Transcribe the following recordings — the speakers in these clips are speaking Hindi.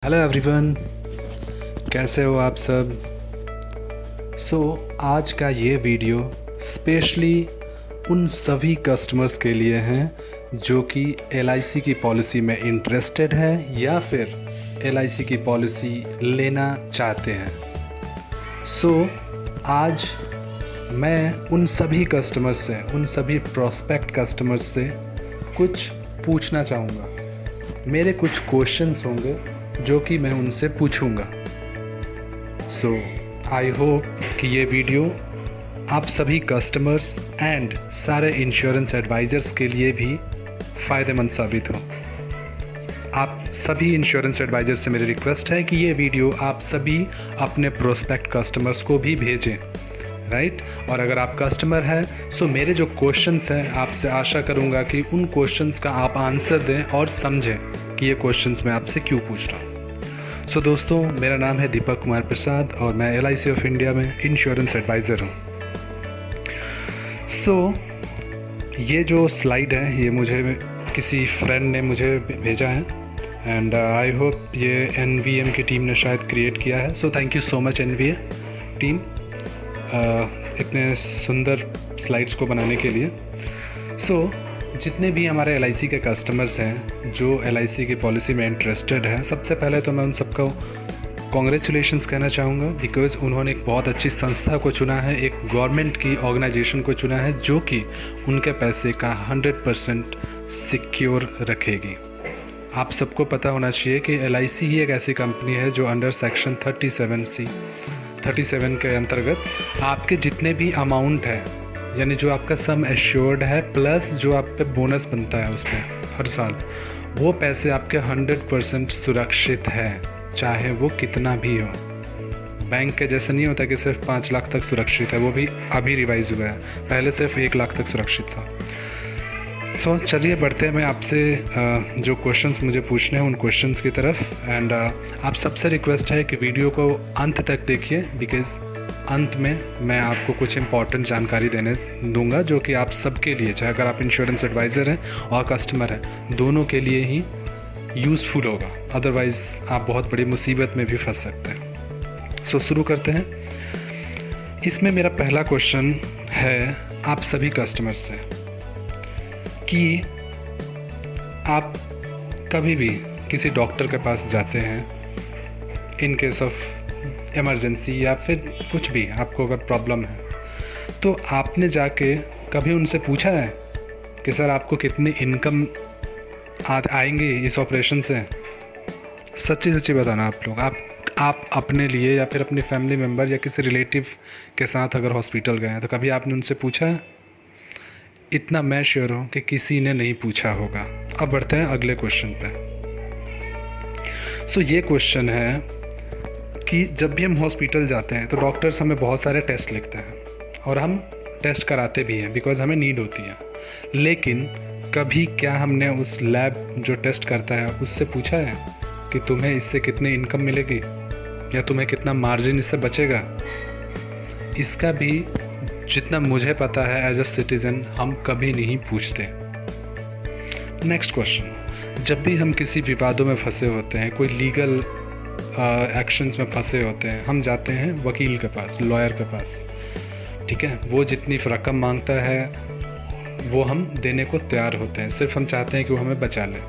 हेलो एवरीवन, कैसे हो आप सब। आज का ये वीडियो स्पेशली उन सभी कस्टमर्स के लिए हैं जो कि LIC की पॉलिसी में इंटरेस्टेड हैं या फिर LIC की पॉलिसी लेना चाहते हैं। आज मैं उन सभी कस्टमर्स से, उन सभी प्रोस्पेक्ट कस्टमर्स से कुछ पूछना चाहूँगा। मेरे कुछ क्वेश्चंस होंगे जो कि मैं उनसे पूछूंगा। आई होप कि ये वीडियो आप सभी कस्टमर्स एंड सारे इंश्योरेंस एडवाइज़र्स के लिए भी फ़ायदेमंद साबित हो। आप सभी इंश्योरेंस एडवाइज़र्स से मेरी रिक्वेस्ट है कि ये वीडियो आप सभी अपने प्रोस्पेक्ट कस्टमर्स को भी भेजें, राइट। और अगर आप कस्टमर हैं मेरे जो क्वेश्चंस हैं आपसे आशा करूंगा कि उन क्वेश्चंस का आप आंसर दें और समझें कि ये क्वेश्चंस मैं आपसे क्यों पूछ रहा हूँ। दोस्तों, मेरा नाम है दीपक कुमार प्रसाद और मैं LIC ऑफ इंडिया में इंश्योरेंस एडवाइज़र हूँ। ये जो स्लाइड है ये मुझे किसी फ्रेंड ने मुझे भेजा है एंड आई होप ये NVM की टीम ने शायद क्रिएट किया है। Thank you so much NVM team इतने सुंदर स्लाइड्स को बनाने के लिए। जितने भी हमारे LIC के कस्टमर्स हैं जो LIC की पॉलिसी में इंटरेस्टेड हैं, सबसे पहले तो मैं उन सबको कॉन्ग्रेचुलेशंस कहना चाहूँगा बिकॉज़ उन्होंने एक बहुत अच्छी संस्था को चुना है, एक गवर्नमेंट की ऑर्गेनाइजेशन को चुना है जो कि उनके पैसे का 100% सिक्योर रखेगी। आप सबको पता होना चाहिए कि LIC ही एक ऐसी कंपनी है जो अंडर सेक्शन 37 के अंतर्गत आपके जितने भी अमाउंट है, यानी जो आपका सम एश्योर्ड है प्लस जो आप पे बोनस बनता है उसमें हर साल, वो पैसे आपके 100% सुरक्षित है, चाहे वो कितना भी हो। बैंक के जैसे नहीं होता कि सिर्फ 5 लाख तक सुरक्षित है, वो भी अभी रिवाइज हुआ है, पहले सिर्फ 1 लाख तक सुरक्षित था। चलिए बढ़ते हैं मैं आपसे जो क्वेश्चंस मुझे पूछने हैं उन क्वेश्चंस की तरफ। एंड आप सबसे रिक्वेस्ट है कि वीडियो को अंत तक देखिए बिकॉज़ अंत में मैं आपको कुछ इंपॉर्टेंट जानकारी देने दूंगा जो कि आप सबके लिए, चाहे अगर आप इंश्योरेंस एडवाइज़र हैं और कस्टमर हैं, दोनों के लिए ही यूज़फुल होगा। अदरवाइज़ आप बहुत बड़ी मुसीबत में भी फंस सकते हैं। शुरू करते हैं। इसमें मेरा पहला क्वेश्चन है आप सभी कस्टमर्स से कि आप कभी भी किसी डॉक्टर के पास जाते हैं इन केस ऑफ इमरजेंसी या फिर कुछ भी आपको अगर प्रॉब्लम है, तो आपने जाके कभी उनसे पूछा है कि सर आपको कितनी इनकम आएंगी इस ऑपरेशन से? सच्ची बताना आप लोग, आप अपने लिए या फिर अपनी फैमिली मेम्बर या किसी रिलेटिव के साथ अगर हॉस्पिटल गए हैं तो कभी आपने उनसे पूछा है? इतना मैं श्योर हूँ कि किसी ने नहीं पूछा होगा। अब बढ़ते हैं अगले क्वेश्चन पे। ये क्वेश्चन है कि जब भी हम हॉस्पिटल जाते हैं तो डॉक्टर्स हमें बहुत सारे टेस्ट लिखते हैं और हम टेस्ट कराते भी हैं बिकॉज़ हमें नीड होती है, लेकिन कभी क्या हमने उस लैब जो टेस्ट करता है उससे पूछा है कि तुम्हें इससे कितनी इनकम मिलेगी या तुम्हें कितना मार्जिन इससे बचेगा? इसका भी जितना मुझे पता है एज अ सिटीज़न हम कभी नहीं पूछते। नेक्स्ट क्वेश्चन, जब भी हम किसी विवादों में फंसे होते हैं, कोई लीगल एक्शंस में फंसे होते हैं, हम जाते हैं वकील के पास, लॉयर के पास, ठीक है। वो जितनी रकम मांगता है वो हम देने को तैयार होते हैं, सिर्फ हम चाहते हैं कि वो हमें बचा ले।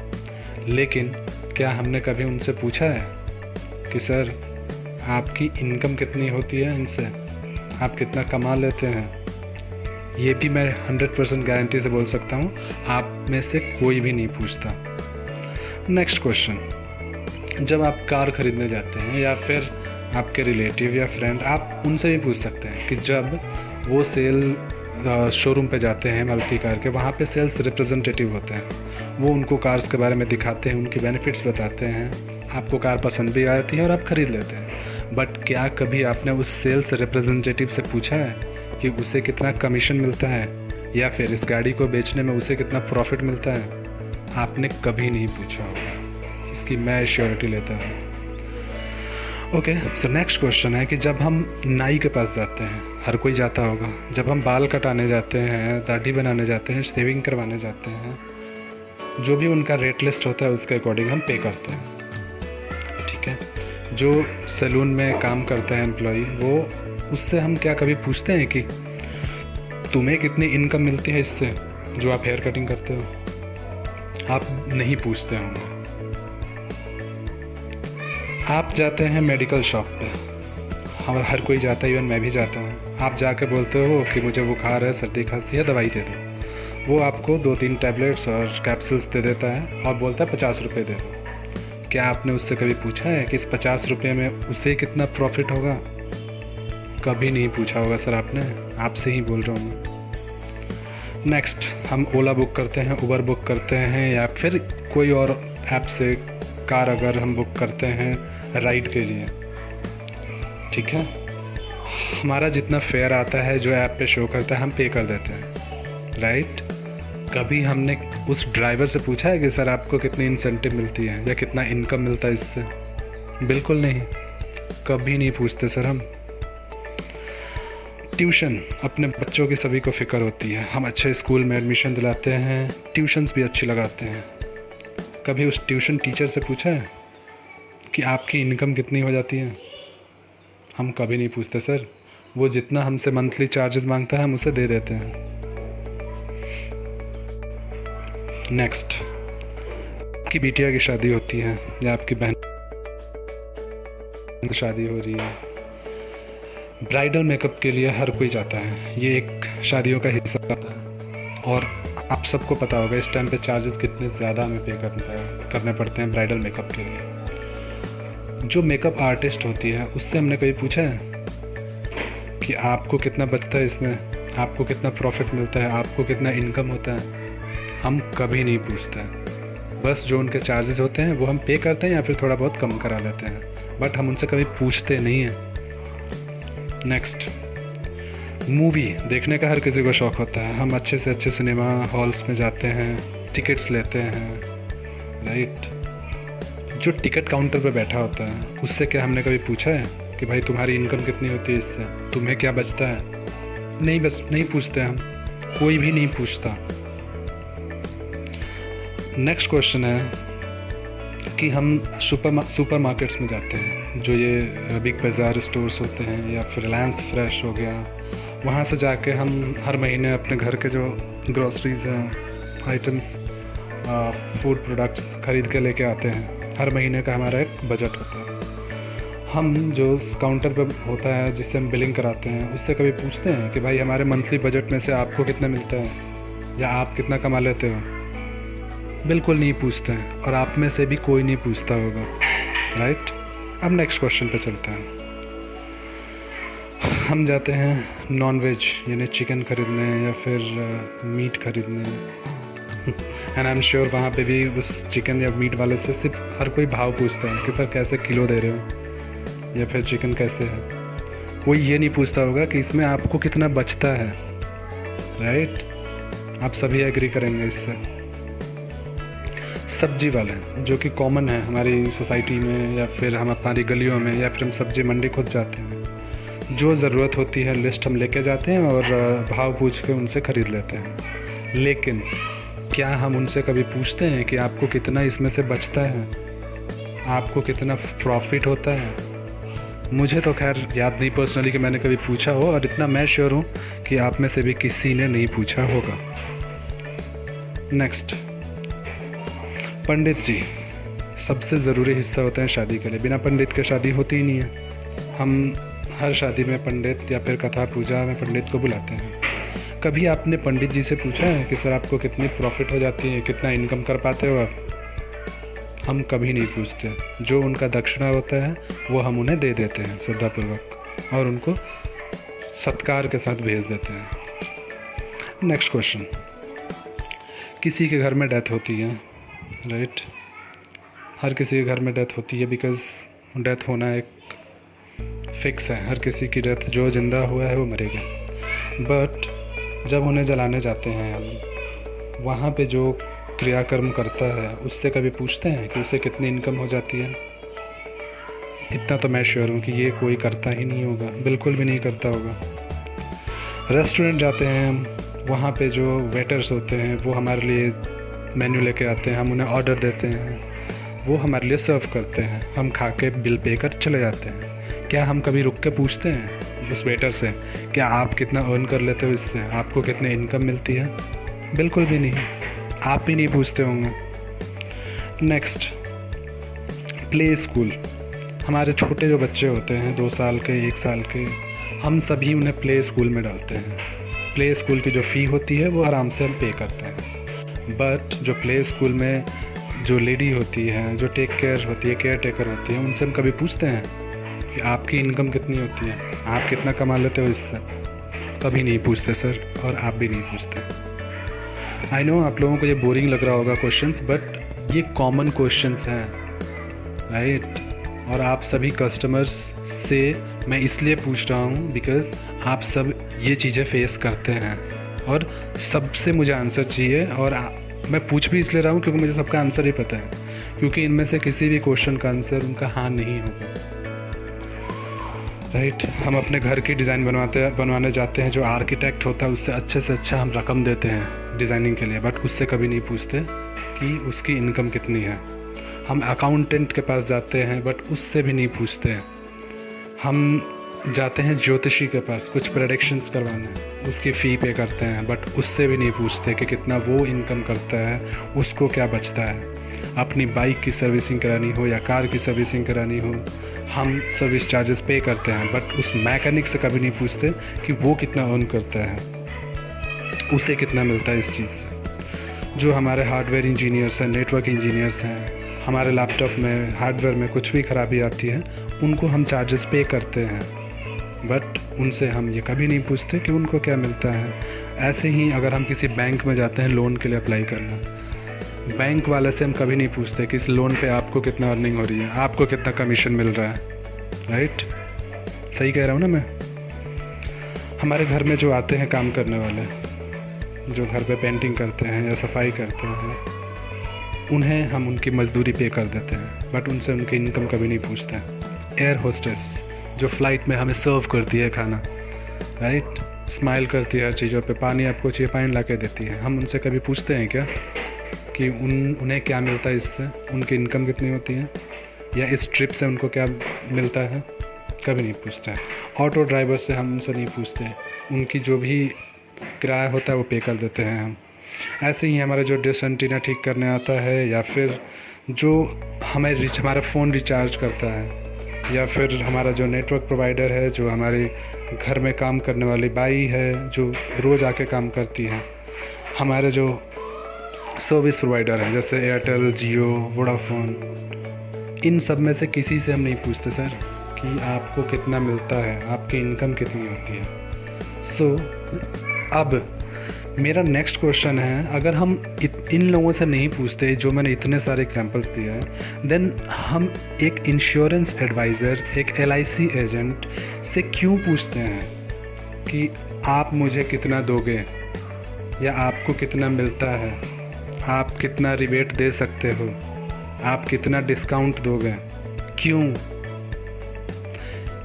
लेकिन क्या हमने कभी उनसे पूछा है कि सर आपकी इनकम कितनी होती है इनसे, आप कितना कमा लेते हैं? ये भी मैं 100% गारंटी से बोल सकता हूँ आप में से कोई भी नहीं पूछता। नेक्स्ट क्वेश्चन, जब आप कार ख़रीदने जाते हैं या फिर आपके रिलेटिव या फ्रेंड, आप उनसे भी पूछ सकते हैं कि जब वो सेल शोरूम पे जाते हैं मारुति कार के, वहाँ पे सेल्स रिप्रेजेंटेटिव होते हैं, वो उनको कार्स के बारे में दिखाते हैं, उनकी बेनिफिट्स बताते हैं, आपको कार पसंद भी आती है और आप ख़रीद लेते हैं। बट क्या कभी आपने उस सेल्स रिप्रेजेंटेटिव से पूछा है कि उसे कितना कमीशन मिलता है या फिर इस गाड़ी को बेचने में उसे कितना प्रॉफिट मिलता है? आपने कभी नहीं पूछा होगा, इसकी मैं श्योरिटी लेता हूँ। ओके, नेक्स्ट क्वेश्चन है कि जब हम नाई के पास जाते हैं, हर कोई जाता होगा, जब हम बाल कटाने जाते हैं, दाढ़ी बनाने जाते हैं, शेविंग करवाने जाते हैं, जो भी उनका रेट लिस्ट होता है उसके अकॉर्डिंग हम पे करते हैं, ठीक है। जो सैलून में काम करते हैं एम्प्लॉई, वो उससे हम क्या कभी पूछते हैं कि तुम्हें कितनी इनकम मिलती है इससे जो आप हेयर कटिंग करते हो? आप नहीं पूछते होंगे। आप जाते हैं मेडिकल शॉप पे, हर कोई जाता है, इवन मैं भी जाता हूँ। आप जाके बोलते हो कि मुझे बुखार है, सर्दी खांसी है, दवाई दे दो। वो आपको 2-3 टैबलेट्स और कैप्सूल्स दे देता है और बोलता है 50 रुपये दे दो। क्या आपने उससे कभी पूछा है कि इस 50 रुपये में उसे कितना प्रॉफिट होगा? कभी नहीं पूछा होगा सर आपने। आपसे ही बोल रहा हूँ मैं। नेक्स्ट, हम ओला बुक करते हैं, उबर बुक करते हैं, या फिर कोई और ऐप से कार अगर हम बुक करते हैं राइड के लिए, ठीक है, हमारा जितना फेयर आता है जो ऐप पे शो करता है हम पे कर देते हैं, राइट? कभी हमने उस ड्राइवर से पूछा है कि सर आपको कितनी इंसेंटिव मिलती है या कितना इनकम मिलता है इससे? बिल्कुल नहीं, कभी नहीं पूछते सर हम। ट्यूशन, अपने बच्चों की सभी को फ़िक्र होती है, हम अच्छे स्कूल में एडमिशन दिलाते हैं, ट्यूशन्स भी अच्छी लगाते हैं। कभी उस ट्यूशन टीचर से पूछा है कि आपकी इनकम कितनी हो जाती है? हम कभी नहीं पूछते सर। वो जितना हमसे मंथली चार्जेस मांगता है हम उसे दे देते हैं। नेक्स्ट, आपकी बिटिया की शादी होती है या आपकी बहन की शादी हो रही है, ब्राइडल मेकअप के लिए हर कोई जाता है, ये एक शादियों का हिस्सा होता है। और आप सबको पता होगा इस टाइम पे चार्जेस कितने ज़्यादा हमें पे करने पड़ते हैं ब्राइडल मेकअप के लिए। जो मेकअप आर्टिस्ट होती है उससे हमने कभी पूछा है कि आपको कितना बचता है इसमें, आपको कितना प्रॉफिट मिलता है, आपको कितना इनकम होता है? हम कभी नहीं पूछते हैं। बस जो उनके चार्जेस होते हैं वो हम पे करते हैं या फिर थोड़ा बहुत कम करा लेते हैं, बट हम उनसे कभी पूछते नहीं हैं। नेक्स्ट, मूवी देखने का हर किसी को शौक़ होता है। हम अच्छे से अच्छे सिनेमा हॉल्स में जाते हैं, टिकट्स लेते हैं, राइट? जो टिकट काउंटर पे बैठा होता है उससे क्या हमने कभी पूछा है कि भाई तुम्हारी इनकम कितनी होती है इससे, तुम्हें क्या बचता है? नहीं, बस नहीं पूछते हम, कोई भी नहीं पूछता। नेक्स्ट क्वेश्चन है कि हम सुपर मार्केट्स में जाते हैं, जो ये बिग बाज़ार स्टोर्स होते हैं या फिर रिलायंस फ्रेश हो गया, वहाँ से जाके हम हर महीने अपने घर के जो ग्रॉसरीज हैं, आइटम्स, फूड प्रोडक्ट्स खरीद के लेके आते हैं। हर महीने का हमारा एक बजट होता है। हम जो काउंटर पर होता है जिससे हम बिलिंग कराते हैं उससे कभी पूछते हैं कि भाई हमारे मंथली बजट में से आपको कितना मिलता है या आप कितना कमा लेते हो? बिल्कुल नहीं पूछते हैं, और आप में से भी कोई नहीं पूछता होगा, राइट? अब नेक्स्ट क्वेश्चन पे चलते हैं। हम जाते हैं नॉन वेज यानी चिकन खरीदने या फिर मीट खरीदने, एंड आई एम श्योर वहाँ पे भी उस चिकन या मीट वाले से सिर्फ हर कोई भाव पूछता है कि सर कैसे किलो दे रहे हो या फिर चिकन कैसे है। कोई ये नहीं पूछता होगा कि इसमें आपको कितना बचता है, राइट? आप सभी एग्री करेंगे इससे। सब्जी वाले जो कि कॉमन है हमारी सोसाइटी में या फिर हम हमारी गलियों में या फिर हम सब्जी मंडी खुद जाते हैं, जो ज़रूरत होती है लिस्ट हम लेके जाते हैं और भाव पूछ के उनसे ख़रीद लेते हैं। लेकिन क्या हम उनसे कभी पूछते हैं कि आपको कितना इसमें से बचता है, आपको कितना प्रॉफिट होता है? मुझे तो खैर याद नहीं पर्सनली कि मैंने कभी पूछा हो, और इतना मैं श्योर हूँ कि आप में से भी किसी ने नहीं पूछा होगा। नेक्स्ट, पंडित जी सबसे ज़रूरी हिस्सा होते हैं शादी के लिए। बिना पंडित के शादी होती ही नहीं है। हम हर शादी में पंडित या फिर कथा पूजा में पंडित को बुलाते हैं। कभी आपने पंडित जी से पूछा है कि सर आपको कितनी प्रॉफिट हो जाती है, कितना इनकम कर पाते हो आप? हम कभी नहीं पूछते। जो उनका दक्षिणा होता है वो हम उन्हें दे देते हैं श्रद्धापूर्वक, और उनको सत्कार के साथ भेज देते हैं। नेक्स्ट क्वेश्चन, किसी के घर में डेथ होती है, राइट? हर किसी के घर में डेथ होती है, बिकॉज़ डेथ होना एक फिक्स है। हर किसी की डेथ, जो ज़िंदा हुआ है वो मरेगा। बट जब उन्हें जलाने जाते हैं हम, वहाँ पे जो क्रियाकर्म करता है उससे कभी पूछते हैं कि उसे कितनी इनकम हो जाती है? इतना तो मैं श्योर हूँ कि ये कोई करता ही नहीं होगा, बिल्कुल भी नहीं करता होगा। रेस्टोरेंट जाते हैं हम, वहाँ पे जो वेटर्स होते हैं वो हमारे लिए मेन्यू लेके आते हैं, हम उन्हें ऑर्डर देते हैं, वो हमारे लिए सर्व करते हैं, हम खा के बिल पे कर चले जाते हैं। क्या हम कभी रुक के पूछते हैं उस वेटर से क्या आप कितना अर्न कर लेते हो इससे, आपको कितने इनकम मिलती है? बिल्कुल भी नहीं, आप भी नहीं पूछते होंगे। Next, play school. हमारे छोटे जो बच्चे होते हैं 2 साल के, 1 साल के, हम सभी उन्हें प्ले स्कूल में डालते हैं। प्ले स्कूल की जो फ़ी होती है वो आराम से हम पे करते हैं। बट जो प्ले स्कूल में जो लेडी होती है, जो टेक केयर होती है, केयर टेकर होती है, उनसे हम कभी पूछते हैं कि आपकी इनकम कितनी होती है, आप कितना कमा लेते हो इससे? कभी नहीं पूछते सर, और आप भी नहीं पूछते। आई नो आप लोगों को ये बोरिंग लग रहा होगा क्वेश्चंस, बट ये कॉमन क्वेश्चंस हैं, राइट? और आप सभी कस्टमर्स से मैं इसलिए पूछ रहा हूँ बिकॉज़ आप सब ये चीज़ें फेस करते हैं और सबसे मुझे आंसर चाहिए। और मैं पूछ भी इसलिए रहा हूँ क्योंकि मुझे सबका आंसर ही पता है, क्योंकि इनमें से किसी भी क्वेश्चन का आंसर उनका हाँ नहीं होगा, राइट? हम अपने घर की डिज़ाइन बनवाने जाते हैं, जो आर्किटेक्ट होता है उससे अच्छे से अच्छा हम रकम देते हैं डिज़ाइनिंग के लिए, बट उससे कभी नहीं पूछते कि उसकी इनकम कितनी है। हम अकाउंटेंट के पास जाते हैं बट उससे भी नहीं पूछते हैं। हम जाते हैं ज्योतिषी के पास कुछ प्रेडिक्शंस करवाने, उसकी फ़ी पे करते हैं, बट उससे भी नहीं पूछते कि कितना वो इनकम करता है, उसको क्या बचता है। अपनी बाइक की सर्विसिंग करानी हो या कार की सर्विसिंग करानी हो, हम सर्विस चार्जेस पे करते हैं, बट उस मैकेनिक से कभी नहीं पूछते कि वो कितना अर्न करता है, उसे कितना मिलता है इस चीज़ से। जो हमारे हार्डवेयर इंजीनियर्स हैं, नेटवर्क इंजीनियर्स हैं, हमारे लैपटॉप में, हार्डवेयर में कुछ भी ख़राबी आती है, उनको हम चार्जेस पे करते हैं, बट उनसे हम ये कभी नहीं पूछते कि उनको क्या मिलता है। ऐसे ही अगर हम किसी बैंक में जाते हैं लोन के लिए अप्लाई करना, बैंक वाले से हम कभी नहीं पूछते कि इस लोन पे आपको कितना अर्निंग हो रही है, आपको कितना कमीशन मिल रहा है, राइट? सही कह रहा हूँ ना मैं? हमारे घर में जो आते हैं काम करने वाले, जो घर पे पेंटिंग करते हैं या सफाई करते हैं, उन्हें हम उनकी मज़दूरी पे कर देते हैं, बट उनसे उनकी इनकम कभी नहीं पूछते हैं। एयर होस्टेस जो फ़्लाइट में हमें सर्व करती है खाना, राइट? स्माइल करती है हर चीज़ों पे, पानी आपको चाहिए पानी ला के देती है, हम उनसे कभी पूछते हैं क्या कि उन्हें क्या मिलता है इससे, उनकी इनकम कितनी होती है, या इस ट्रिप से उनको क्या मिलता है? कभी नहीं पूछते हैं। ऑटो ड्राइवर से हम उनसे नहीं पूछते, उनकी जो भी किराया होता है वो पे कर देते हैं हम। ऐसे ही हमारा जो डिश एंटीना ठीक करने आता है, या फिर जो हमारा फ़ोन रिचार्ज करता है, या फिर हमारा जो नेटवर्क प्रोवाइडर है, जो हमारे घर में काम करने वाली बाई है जो रोज़ आके काम करती है, हमारे जो सर्विस प्रोवाइडर हैं जैसे एयरटेल, जियो, वोडाफोन, इन सब में से किसी से हम नहीं पूछते सर कि आपको कितना मिलता है, आपकी इनकम कितनी होती है। सो अब मेरा नेक्स्ट क्वेश्चन है, अगर हम इन लोगों से नहीं पूछते जो मैंने इतने सारे एग्जांपल्स दिए हैं, देन हम एक इंश्योरेंस एडवाइज़र, एक LIC एजेंट से क्यों पूछते हैं कि आप मुझे कितना दोगे, या आपको कितना मिलता है, आप कितना रिबेट दे सकते हो, आप कितना डिस्काउंट दोगे? क्यों?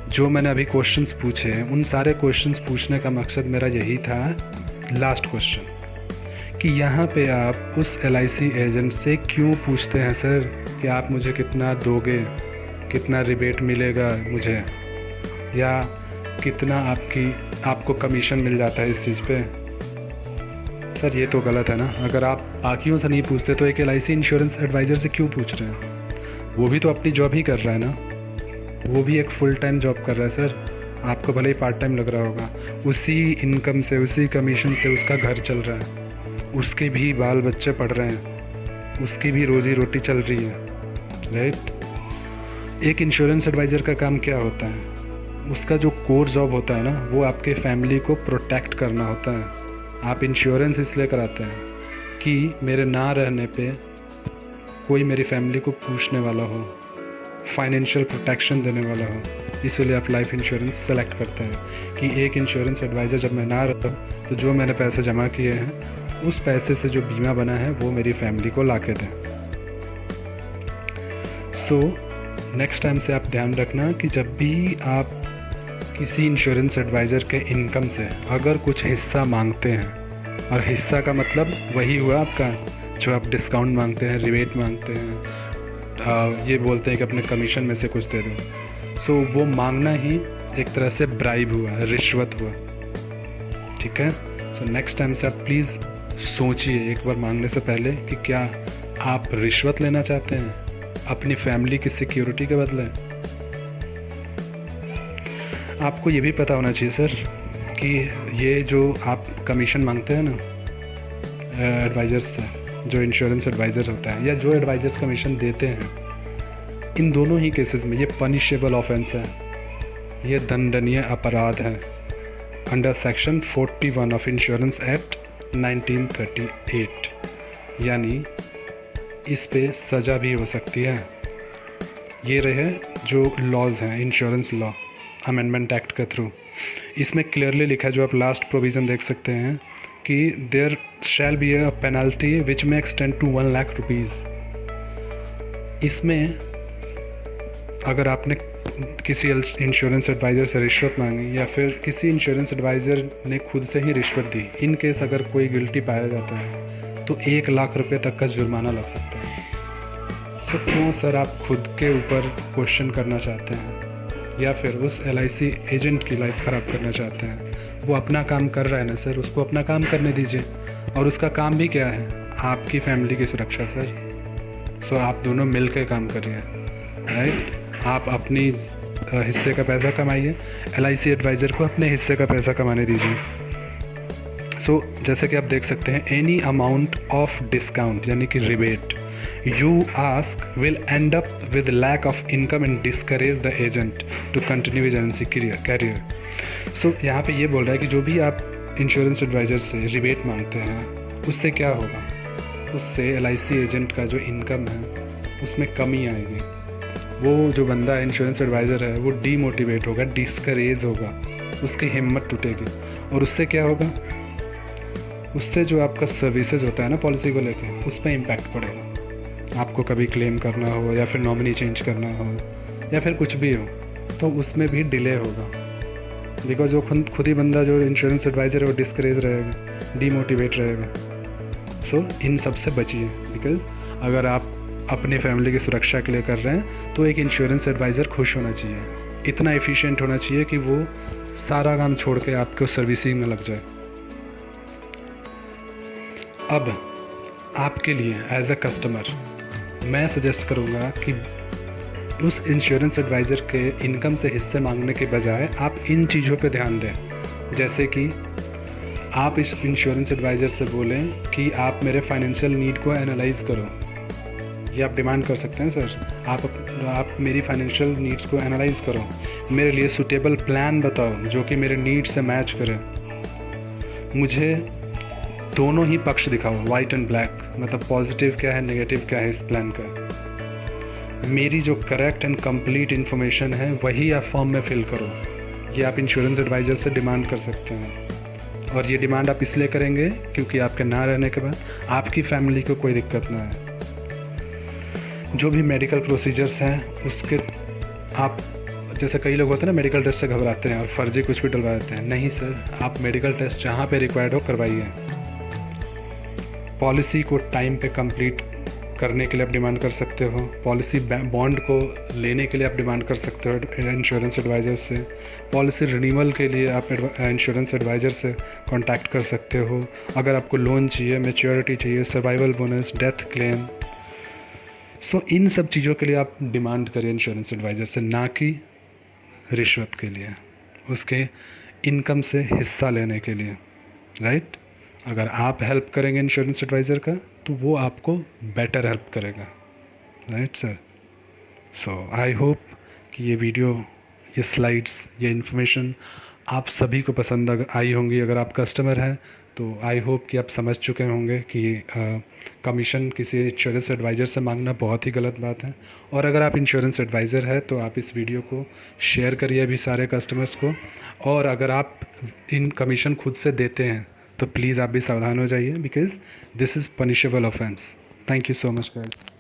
जो मैंने अभी क्वेश्चंस पूछे, उन सारे क्वेश्चंस पूछने का मकसद मेरा यही था, लास्ट क्वेश्चन, कि यहाँ पे आप उस LIC एजेंट से क्यों पूछते हैं सर कि आप मुझे कितना दोगे, कितना रिबेट मिलेगा मुझे, या कितना आपको कमीशन मिल जाता है इस चीज़ पे? सर ये तो गलत है ना। अगर आप बाकियों से नहीं पूछते तो एक LIC इंश्योरेंस एडवाइज़र से क्यों पूछ रहे हैं? वो भी तो अपनी जॉब ही कर रहा है ना, वो भी एक फुल टाइम जॉब कर रहा है सर। आपको भले ही पार्ट टाइम लग रहा होगा, उसी इनकम से, उसी कमीशन से उसका घर चल रहा है, उसके भी बाल बच्चे पढ़ रहे हैं, उसकी भी रोज़ी रोटी चल रही है, राइट? एक इंश्योरेंस एडवाइज़र का काम क्या होता है? उसका जो कोर जॉब होता है ना, वो आपके फैमिली को प्रोटेक्ट करना होता है। आप इंश्योरेंस इसलिए कराते हैं कि मेरे ना रहने पे कोई मेरी फैमिली को पूछने वाला हो, फाइनेंशियल प्रोटेक्शन देने वाला हो, इसीलिए आप लाइफ इंश्योरेंस सेलेक्ट करते हैं कि एक इंश्योरेंस एडवाइज़र जब मैं ना रहूँ तो जो मैंने पैसे जमा किए हैं उस पैसे से जो बीमा बना है वो मेरी फैमिली को ला के दें। सो नेक्स्ट टाइम से आप ध्यान रखना कि जब भी आप किसी इंश्योरेंस एडवाइज़र के इनकम से अगर कुछ हिस्सा मांगते हैं, और हिस्सा का मतलब वही हुआ आपका जो आप डिस्काउंट मांगते हैं, रिबेट मांगते हैं, ये बोलते हैं कि अपने कमीशन में से कुछ दे दो। सो वो मांगना ही एक तरह से ब्राइब हुआ, रिश्वत हुआ, ठीक है। सो नेक्स्ट टाइम से आप प्लीज़ सोचिए एक बार मांगने से पहले कि क्या आप रिश्वत लेना चाहते हैं अपनी फैमिली की सिक्योरिटी के बदले। आपको ये भी पता होना चाहिए सर कि ये जो आप कमीशन मांगते हैं ना एडवाइज़र्स से, जो इंश्योरेंस एडवाइज़र होता है या जो एडवाइज़र्स कमीशन देते हैं, इन दोनों ही केसेस में ये पनिशेबल ऑफेंस है, ये दंडनीय अपराध है under section 41 of insurance act 1938, यानी इस पे सज़ा भी हो सकती है। ये रहे जो लॉज हैं इंश्योरेंस लॉ अमेंडमेंट एक्ट के थ्रू। इसमें क्लियरली लिखा है, जो आप लास्ट प्रोविज़न देख सकते हैं कि there shall be a penalty which में एक्सटेंड टू 1 लाख रुपीज़। इसमें अगर आपने किसी इंश्योरेंस एडवाइज़र से रिश्वत मांगी या फिर किसी इंश्योरेंस एडवाइज़र ने खुद से ही रिश्वत दी, इन केस अगर कोई गिल्टी पाया जाता है तो 1 लाख रुपए तक का जुर्माना लग सकता है। सो क्यों सर आप खुद के ऊपर क्वेश्चन करना चाहते हैं या फिर उस LIC एजेंट की लाइफ ख़राब करना चाहते हैं? वो अपना काम कर रहा है ना सर, उसको अपना काम करने दीजिए। और उसका काम भी क्या है? आपकी फैमिली की सुरक्षा सर। सो आप दोनों मिल के काम करिए, राइट। आप अपनी हिस्से का पैसा कमाइए, LIC एडवाइज़र को अपने हिस्से का पैसा कमाने दीजिए। सो जैसे कि आप देख सकते हैं, एनी अमाउंट ऑफ डिस्काउंट यानी कि rebate you ask will end up with lack of income and discourage the agent to continue agency career. So यहाँ पे ये बोल रहा है कि जो भी आप इंश्योरेंस एडवाइज़र से रिबेट मांगते हैं, उससे क्या होगा? उससे LIC एजेंट का जो इनकम है उसमें कमी आएगी। वो जो बंदा इंश्योरेंस एडवाइज़र है वो डीमोटिवेट होगा, डिस्करेज होगा, उसकी हिम्मत टूटेगी। और उससे क्या होगा? उससे जो आपका सर्विसेज होता है ना पॉलिसी को लेके, उस पर इम्पैक्ट पड़ेगा। आपको कभी क्लेम करना हो या फिर नॉमिनी चेंज करना हो या फिर कुछ भी हो, तो उसमें भी डिले होगा, बिकॉज वो खुद ही बंदा जो इंश्योरेंस एडवाइज़र है वो डिस्करेज रहेगा, डीमोटिवेट रहेगा। सो इन सब से बचिए, बिकॉज अगर आप अपनी फैमिली की सुरक्षा के लिए कर रहे हैं तो एक इंश्योरेंस एडवाइज़र खुश होना चाहिए, इतना एफिशिएंट होना चाहिए कि वो सारा काम छोड़ के आपको सर्विसिंग में लग जाए। अब आपके लिए एज अ कस्टमर मैं सजेस्ट करूँगा कि उस इंश्योरेंस एडवाइज़र के इनकम से हिस्से मांगने के बजाय आप इन चीज़ों पे ध्यान दें। जैसे कि आप इस इंश्योरेंस एडवाइज़र से बोलें कि आप मेरे फाइनेंशियल नीड को एनालाइज़ करो। ये आप डिमांड कर सकते हैं सर, आप मेरी फाइनेंशियल नीड्स को एनालाइज़ करो, मेरे लिए सूटेबल प्लान बताओ जो कि मेरे नीड्स से मैच करे। मुझे दोनों ही पक्ष दिखाओ, वाइट एंड ब्लैक, मतलब पॉजिटिव क्या है, नेगेटिव क्या है इस प्लान का। मेरी जो करेक्ट एंड कंप्लीट इन्फॉर्मेशन है वही आप फॉर्म में फिल करो। ये आप इंश्योरेंस एडवाइज़र से डिमांड कर सकते हैं। और ये डिमांड आप इसलिए करेंगे क्योंकि आपके ना रहने के बाद आपकी फैमिली को कोई दिक्कत ना है। जो भी मेडिकल प्रोसीजर्स हैं उसके आप, जैसे कई लोग होते हैं ना मेडिकल टेस्ट से घबराते हैं और फर्जी कुछ भी डलवा देते हैं। नहीं सर, आप मेडिकल टेस्ट जहाँ पे रिक्वायर्ड हो करवाइए। पॉलिसी को टाइम पे कंप्लीट करने के लिए आप डिमांड कर सकते हो। पॉलिसी बॉन्ड को लेने के लिए आप डिमांड कर सकते हो इंश्योरेंस एडवाइज़र से। पॉलिसी रिन्यूअल के लिए आप इंश्योरेंस एडवाइज़र से कांटेक्ट कर सकते हो। अगर आपको लोन चाहिए, मैच्योरिटी चाहिए, सर्वाइवल बोनस, डेथ क्लेम, सो इन सब चीज़ों के लिए आप डिमांड करें इंश्योरेंस एडवाइज़र से, ना कि रिश्वत के लिए, उसके इनकम से हिस्सा लेने के लिए, राइट। अगर आप हेल्प करेंगे इंश्योरेंस एडवाइज़र का तो वो आपको बेटर हेल्प करेगा, right sir. So I hope कि ये वीडियो, ये स्लाइड्स, ये इन्फॉर्मेशन आप सभी को पसंद आई होंगी। अगर आप कस्टमर हैं तो आई होप कि आप समझ चुके होंगे कि कमीशन किसी इंश्योरेंस एडवाइज़र से मांगना बहुत ही गलत बात है। और अगर आप इंश्योरेंस एडवाइज़र है तो आप इस वीडियो को शेयर करिए अभी सारे कस्टमर्स को। और अगर आप इन कमीशन खुद से देते हैं तो प्लीज़ आप भी सावधान हो जाइए, because this is punishable offence. Thank you so much guys.